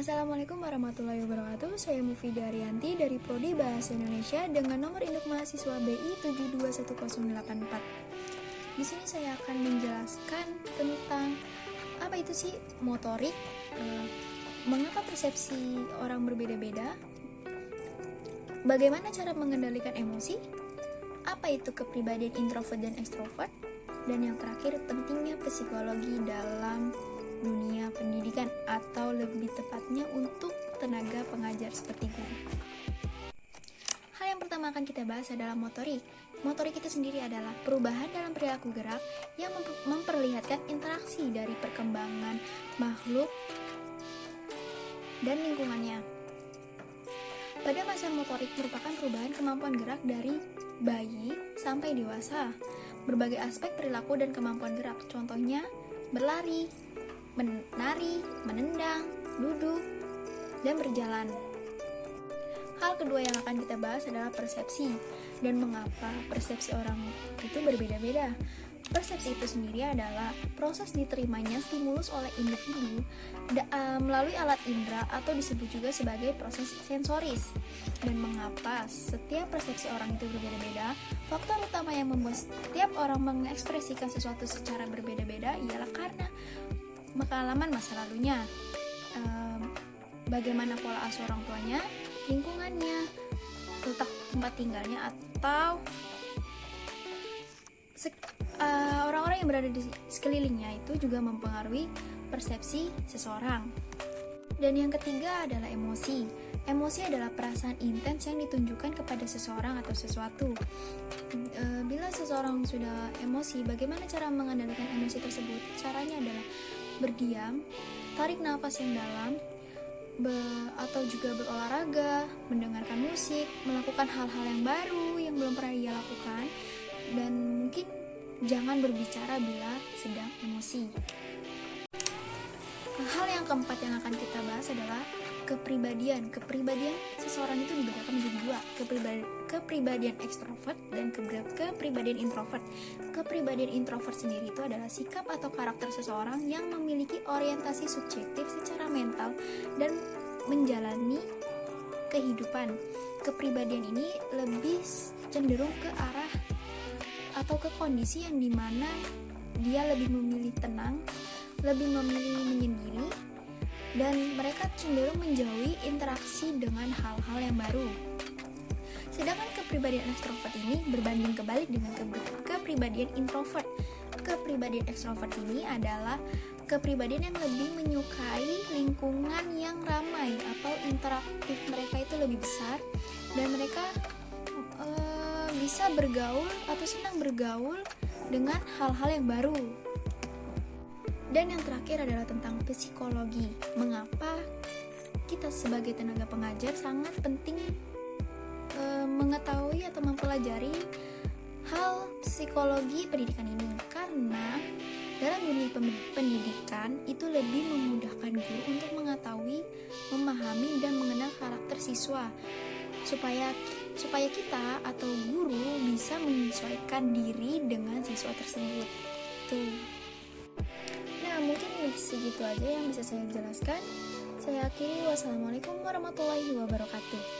Assalamualaikum warahmatullahi wabarakatuh. Saya Mufidah Arianti dari Prodi Bahasa Indonesia dengan nomor induk mahasiswa BI 721084. Di sini saya akan menjelaskan tentang apa itu sih motorik, mengapa persepsi orang berbeda-beda, bagaimana cara mengendalikan emosi, apa itu kepribadian introvert dan ekstrovert, dan yang terakhir pentingnya psikologi dalam dunia pendidikan atau lebih tepatnya untuk tenaga pengajar seperti guru. Hal yang pertama akan kita bahas adalah motorik. Motorik itu sendiri adalah perubahan dalam perilaku gerak yang memperlihatkan interaksi dari perkembangan makhluk dan lingkungannya. Pada masa motorik merupakan perubahan kemampuan gerak dari bayi sampai dewasa. Berbagai aspek perilaku dan kemampuan gerak, contohnya berlari, menari, menendang, duduk, dan berjalan. Hal kedua yang akan kita bahas adalah persepsi dan mengapa persepsi orang itu berbeda-beda. Persepsi itu sendiri adalah proses diterimanya stimulus oleh individu melalui alat indera atau disebut juga sebagai proses sensoris. Dan mengapa setiap persepsi orang itu berbeda-beda? Faktor utama yang membuat setiap orang mengekspresikan sesuatu secara berbeda-beda ialah karena pengalaman masa lalunya, bagaimana pola asuh orang tuanya, lingkungannya, letak tempat tinggalnya, atau orang-orang yang berada di sekelilingnya itu juga mempengaruhi persepsi seseorang. Dan yang ketiga adalah emosi. Emosi adalah perasaan intens yang ditunjukkan kepada seseorang atau sesuatu. Bila seseorang sudah emosi, bagaimana cara mengendalikan emosi tersebut? Caranya adalah berdiam, tarik nafas yang dalam, atau juga berolahraga, mendengarkan musik, melakukan hal-hal yang baru yang belum pernah dia lakukan, dan mungkin jangan berbicara bila sedang emosi. Hal yang keempat yang akan kita bahas adalah kepribadian. Kepribadian seseorang itu dibedakan menjadi dua, kepribadian ekstrovert dan kepribadian introvert. Kepribadian introvert sendiri itu adalah sikap atau karakter seseorang yang memiliki orientasi subjektif secara mental dan menjalani kehidupan. Kepribadian ini lebih cenderung ke arah atau ke kondisi yang dimana dia lebih memilih tenang, lebih memilih menyendiri, dan mereka cenderung menjauhi interaksi dengan hal-hal yang baru. Sedangkan kepribadian ekstrovert ini berbanding kebalik dengan kepribadian introvert. Kepribadian ekstrovert ini adalah kepribadian yang lebih menyukai lingkungan yang ramai atau interaktif mereka itu lebih besar, dan mereka bisa bergaul atau senang bergaul dengan hal-hal yang baru. Dan yang terakhir adalah tentang psikologi. Mengapa kita sebagai tenaga pengajar sangat penting mengetahui atau mempelajari hal psikologi pendidikan ini? Karena dalam dunia pendidikan itu lebih memudahkan guru untuk mengetahui, memahami, dan mengenal karakter siswa supaya kita atau guru bisa menyesuaikan diri dengan siswa tersebut. Tuh. Nah, mungkin segitu aja yang bisa saya jelaskan. Saya akhiri. Wassalamualaikum warahmatullahi wabarakatuh.